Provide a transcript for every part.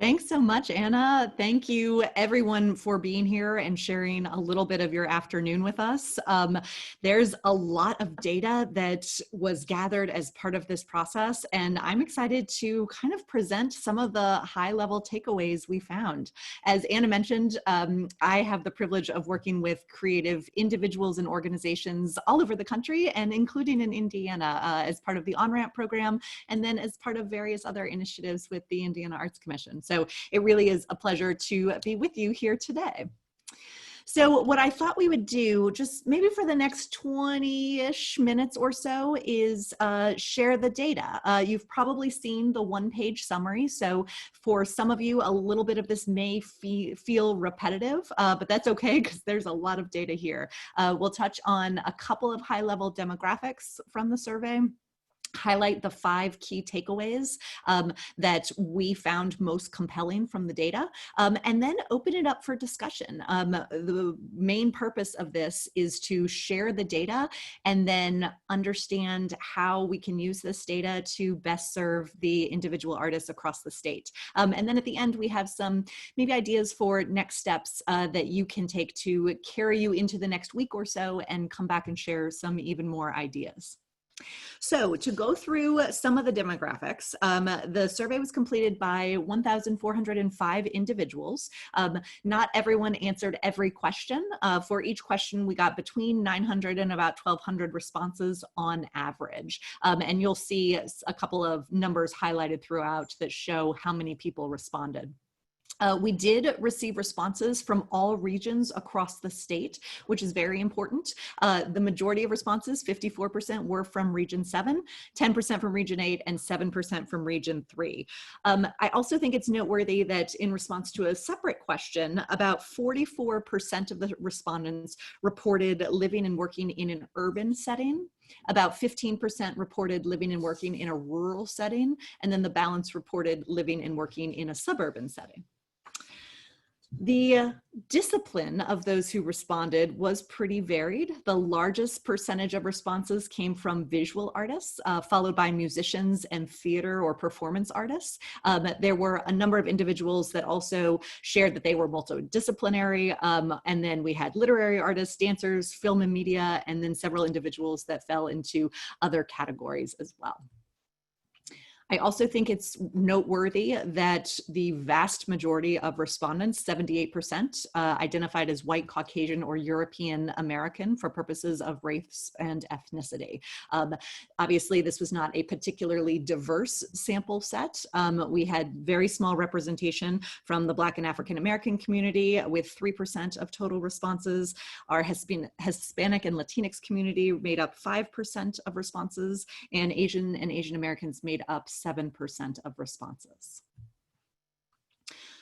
Thanks so much, Anna. Thank you, everyone, for being here and sharing a little bit of your afternoon with us. There's a lot of data that was gathered as part of this process, and I'm excited to kind of present some of the high-level takeaways we found. As Anna mentioned, I have the privilege of working with creative individuals and organizations all over the country, and including in Indiana, as part of the On-Ramp program, and then as part of various other initiatives with the Indiana Arts Commission. So it really is a pleasure to be with you here today. So what I thought we would do, just maybe for the next 20-ish minutes or so, is share the data. You've probably seen the one-page summary, so for some of you, a little bit of this may feel repetitive, but that's okay because there's a lot of data here. We'll touch on a couple of high-level demographics from the survey, highlight the 5 key takeaways that we found most compelling from the data, and then open it up for discussion. The main purpose of this is to share the data and then understand how we can use this data to best serve the individual artists across the state. And then at the end, we have some maybe ideas for next steps that you can take to carry you into the next week or so and come back and share some even more ideas. So to go through some of the demographics, the survey was completed by 1,405 individuals. Not everyone answered every question. For each question, we got between 900 and about 1,200 responses on average. And you'll see a couple of numbers highlighted throughout that show how many people responded. We did receive responses from all regions across the state, which is very important. The majority of responses, 54%, were from Region 7, 10% from Region 8, and 7% from Region 3. I also think it's noteworthy that in response to a separate question, about 44% of the respondents reported living and working in an urban setting. About 15% reported living and working in a rural setting, and then the balance reported living and working in a suburban setting. The discipline of those who responded was pretty varied. The largest percentage of responses came from visual artists, followed by musicians and theater or performance artists. There were a number of individuals that also shared that they were multidisciplinary, and then we had literary artists, dancers, film and media, and then several individuals that fell into other categories as well. I also think it's noteworthy that the vast majority of respondents, 78%, identified as white, Caucasian, or European American for purposes of race and ethnicity. Obviously, this was not a particularly diverse sample set. We had very small representation from the Black and African American community with 3% of total responses. Our Hispanic and Latinx community made up 5% of responses, and Asian Americans made up 7% of responses.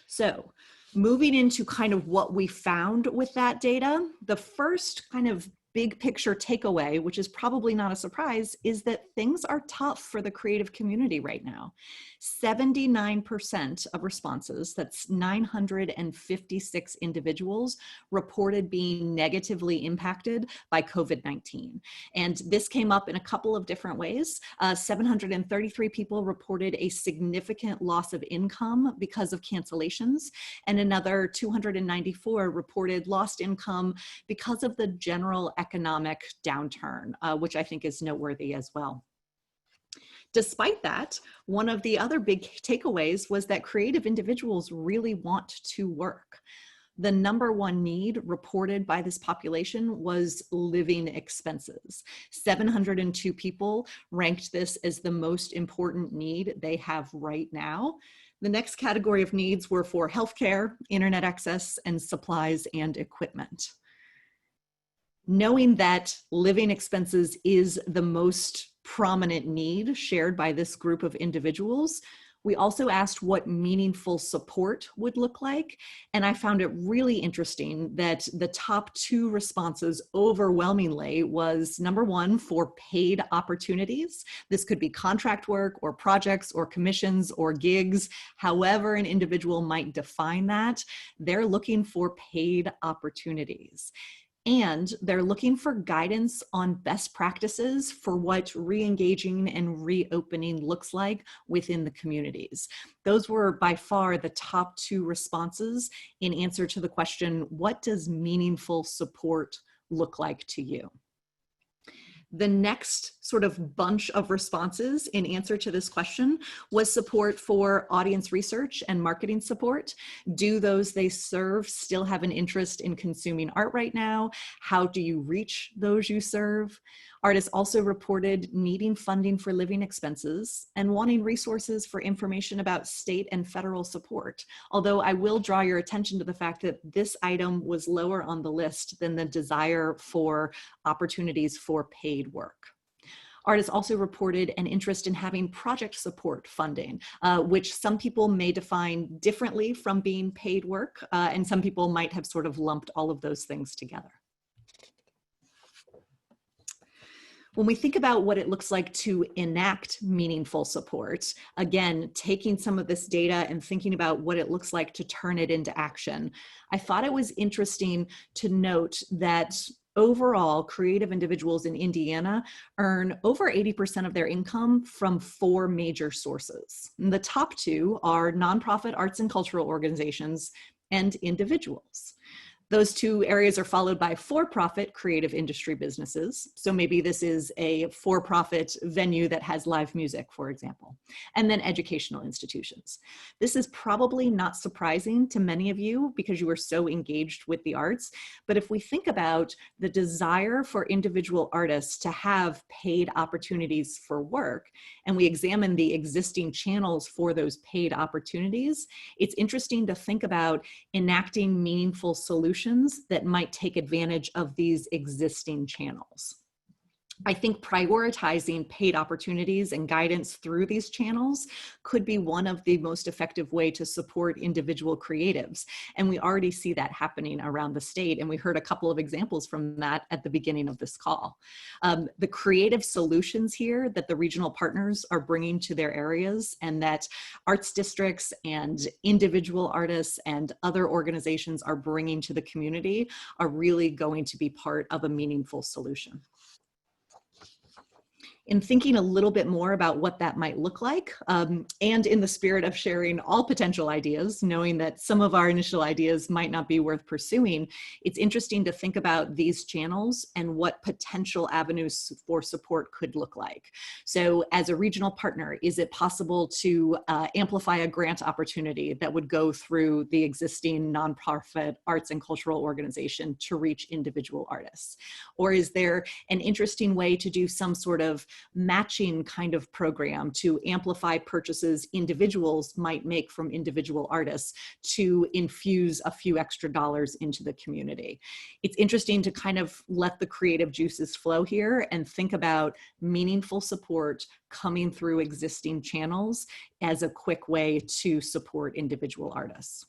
So moving into kind of what we found with that data, the first kind of big picture takeaway, which is probably not a surprise, is that things are tough for the creative community right now. 79% of responses, that's 956 individuals, reported being negatively impacted by COVID-19. And this came up in a couple of different ways. 733 people reported a significant loss of income because of cancellations, and another 294 reported lost income because of the general economic downturn, which I think is noteworthy as well. Despite that, one of the other big takeaways was that creative individuals really want to work. The number one need reported by this population was living expenses. 702 people ranked this as the most important need they have right now. The next category of needs were for healthcare, internet access, and supplies and equipment. Knowing that living expenses is the most prominent need shared by this group of individuals, we also asked what meaningful support would look like. And I found it really interesting that the top 2 responses overwhelmingly was number 1 for paid opportunities. This could be contract work or projects or commissions or gigs, however an individual might define that. They're looking for paid opportunities. And they're looking for guidance on best practices for what re-engaging and reopening looks like within the communities. Those were by far the top two responses in answer to the question, what does meaningful support look like to you? The next sort of bunch of responses in answer to this question was support for audience research and marketing support. Do those they serve still have an interest in consuming art right now? How do you reach those you serve? Artists also reported needing funding for living expenses and wanting resources for information about state and federal support. Although I will draw your attention to the fact that this item was lower on the list than the desire for opportunities for paid work. Artists also reported an interest in having project support funding, which some people may define differently from being paid work, and some people might have sort of lumped all of those things together. When we think about what it looks like to enact meaningful support, again, taking some of this data and thinking about what it looks like to turn it into action, I thought it was interesting to note that overall, creative individuals in Indiana earn over 80% of their income from 4 major sources. And the top 2 are nonprofit arts and cultural organizations and individuals. Those 2 areas are followed by for-profit creative industry businesses. So maybe this is a for-profit venue that has live music, for example, and then educational institutions. This is probably not surprising to many of you because you are so engaged with the arts. But if we think about the desire for individual artists to have paid opportunities for work, and we examine the existing channels for those paid opportunities, it's interesting to think about enacting meaningful solutions that might take advantage of these existing channels. I think prioritizing paid opportunities and guidance through these channels could be one of the most effective way to support individual creatives. And we already see that happening around the state. And we heard a couple of examples from that at the beginning of this call. The creative solutions here that the regional partners are bringing to their areas and that arts districts and individual artists and other organizations are bringing to the community are really going to be part of a meaningful solution. In thinking a little bit more about what that might look like, and in the spirit of sharing all potential ideas, knowing that some of our initial ideas might not be worth pursuing, it's interesting to think about these channels and what potential avenues for support could look like. So as a regional partner, is it possible to amplify a grant opportunity that would go through the existing nonprofit arts and cultural organization to reach individual artists? Or is there an interesting way to do some sort of matching kind of program to amplify purchases individuals might make from individual artists to infuse a few extra dollars into the community? It's interesting to kind of let the creative juices flow here and think about meaningful support coming through existing channels as a quick way to support individual artists.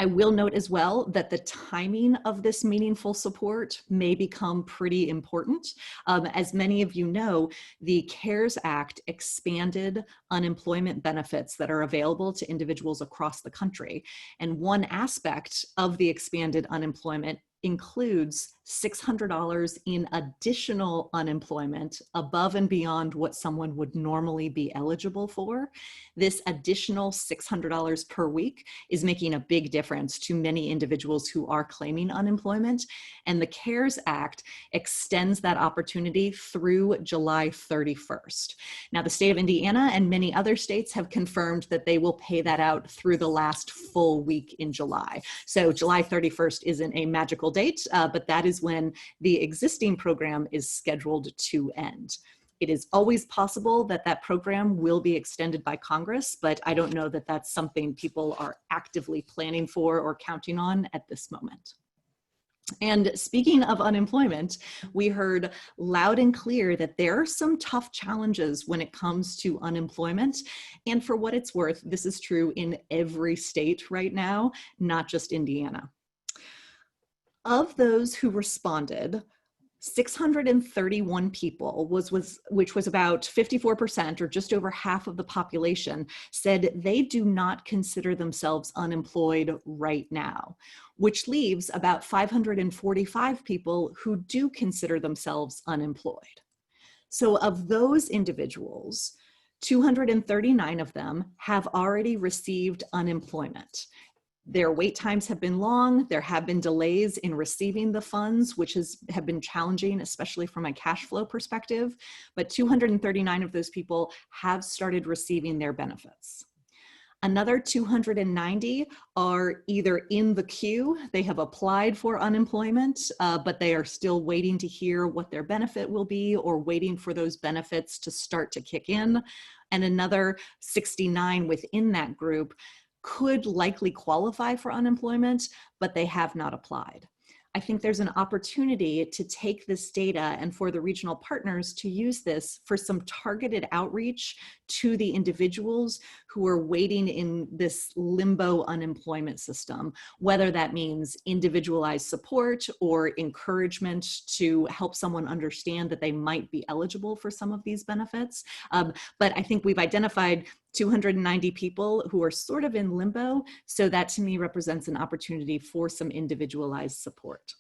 I will note as well that the timing of this meaningful support may become pretty important. As many of you know, the CARES Act expanded unemployment benefits that are available to individuals across the country. And one aspect of the expanded unemployment includes $600 in additional unemployment above and beyond what someone would normally be eligible for. This additional $600 per week is making a big difference to many individuals who are claiming unemployment. And the CARES Act extends that opportunity through July 31st. Now, the state of Indiana and many other states have confirmed that they will pay that out through the last full week in July. So July 31st isn't a magical date, but that is when the existing program is scheduled to end. It is always possible that that program will be extended by Congress, but I don't know that that's something people are actively planning for or counting on at this moment. And speaking of unemployment, we heard loud and clear that there are some tough challenges when it comes to unemployment. And for what it's worth, this is true in every state right now, not just Indiana. Of those who responded, 631 people, which was about 54% or just over half of the population, said they do not consider themselves unemployed right now, which leaves about 545 people who do consider themselves unemployed. So of those individuals, 239 of them have already received unemployment. Their wait times have been long. There have been delays in receiving the funds, which have been challenging, especially from a cash flow perspective. But 239 of those people have started receiving their benefits. Another 290 are either in the queue, they have applied for unemployment, but they are still waiting to hear what their benefit will be or waiting for those benefits to start to kick in. And another 69 within that group could likely qualify for unemployment, but they have not applied. I think there's an opportunity to take this data and for the regional partners to use this for some targeted outreach to the individuals who are waiting in this limbo unemployment system, whether that means individualized support or encouragement to help someone understand that they might be eligible for some of these benefits. But I think we've identified 290 people who are sort of in limbo. So that to me represents an opportunity for some individualized support.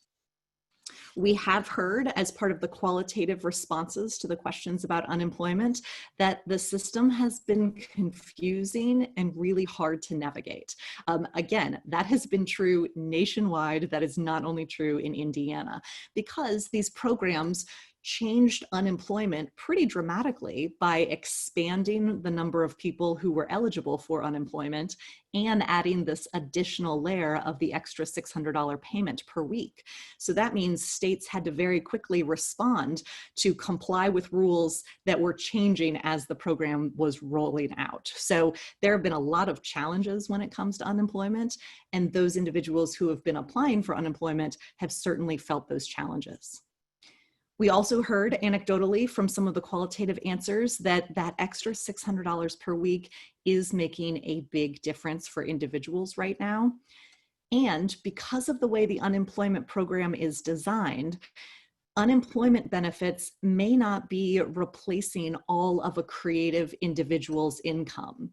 We have heard as part of the qualitative responses to the questions about unemployment that the system has been confusing and really hard to navigate. Again, that has been true nationwide. That is not only true in Indiana, because these programs changed unemployment pretty dramatically by expanding the number of people who were eligible for unemployment and adding this additional layer of the extra $600 payment per week. So that means states had to very quickly respond to comply with rules that were changing as the program was rolling out. So there have been a lot of challenges when it comes to unemployment, and those individuals who have been applying for unemployment have certainly felt those challenges. We also heard anecdotally from some of the qualitative answers that that extra $600 per week is making a big difference for individuals right now. And because of the way the unemployment program is designed, unemployment benefits may not be replacing all of a creative individual's income.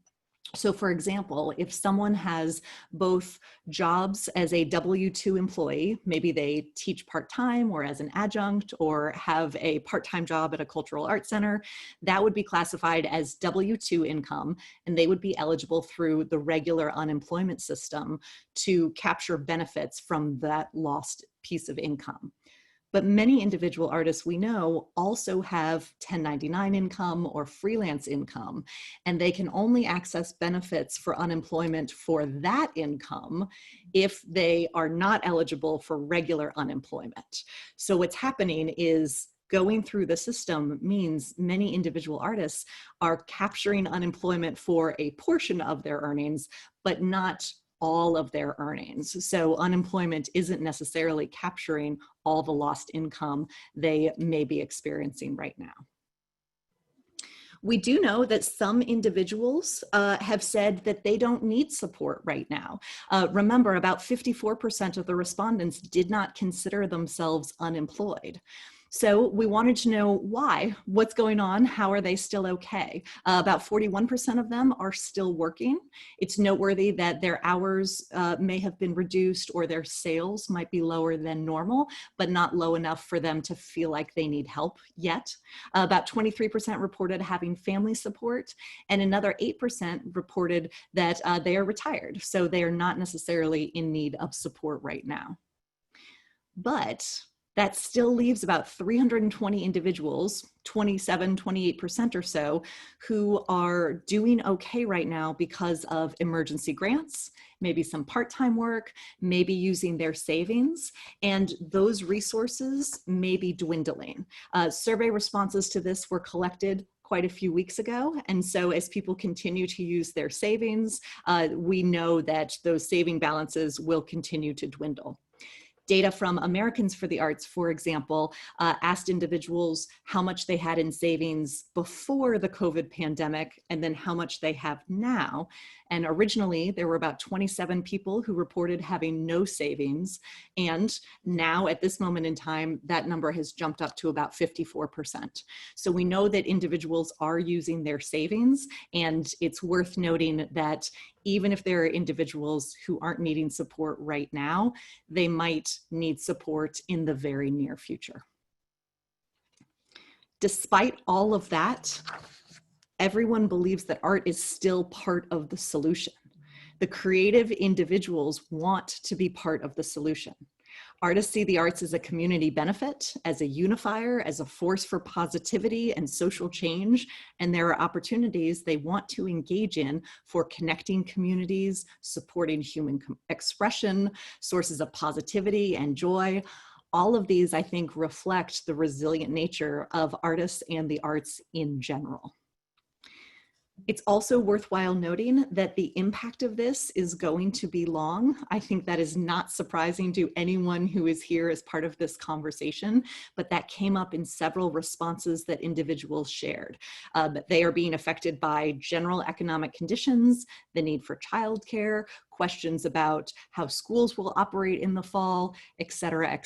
So for example, if someone has both jobs as a W-2 employee, maybe they teach part-time or as an adjunct or have a part-time job at a cultural arts center, that would be classified as W-2 income, and they would be eligible through the regular unemployment system to capture benefits from that lost piece of income. But many individual artists we know also have 1099 income or freelance income, and they can only access benefits for unemployment for that income if they are not eligible for regular unemployment. So what's happening is going through the system means many individual artists are capturing unemployment for a portion of their earnings, but not all of their earnings. So unemployment isn't necessarily capturing all the lost income they may be experiencing right now. We do know that some individuals have said that they don't need support right now. Remember, about 54% of the respondents did not consider themselves unemployed. So we wanted to know why, what's going on, how are they still okay? About 41% of them are still working. It's noteworthy that their hours may have been reduced or their sales might be lower than normal, but not low enough for them to feel like they need help yet. About 23% reported having family support, and another 8% reported that they are retired, so they are not necessarily in need of support right now. But that still leaves about 320 individuals, 28% or so, who are doing okay right now because of emergency grants, maybe some part-time work, maybe using their savings, and those resources may be dwindling. Survey responses to this were collected quite a few weeks ago. And so as people continue to use their savings, we know that those saving balances will continue to dwindle. Data from Americans for the Arts, for example, asked individuals how much they had in savings before the COVID pandemic and then how much they have now. And originally, there were about 27 people who reported having no savings. And now, at this moment in time, that number has jumped up to about 54%. So we know that individuals are using their savings. And it's worth noting that even if there are individuals who aren't needing support right now, they might need support in the very near future. Despite all of that, everyone believes that art is still part of the solution. The creative individuals want to be part of the solution. Artists see the arts as a community benefit, as a unifier, as a force for positivity and social change, and there are opportunities they want to engage in for connecting communities, supporting human expression, sources of positivity and joy. All of these, I think, reflect the resilient nature of artists and the arts in general. It's also worthwhile noting that the impact of this is going to be long. I think that is not surprising to anyone who is here as part of this conversation, but that came up in several responses that individuals shared. They are being affected by general economic conditions, the need for childcare, questions about how schools will operate in the fall, et cetera,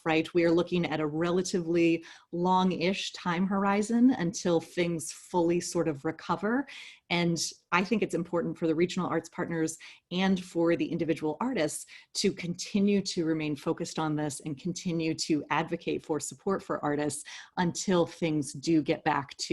right? We are looking at a relatively long-ish time horizon until things fully sort of recover. And I think it's important for the regional arts partners and for the individual artists to continue to remain focused on this and continue to advocate for support for artists until things do get back to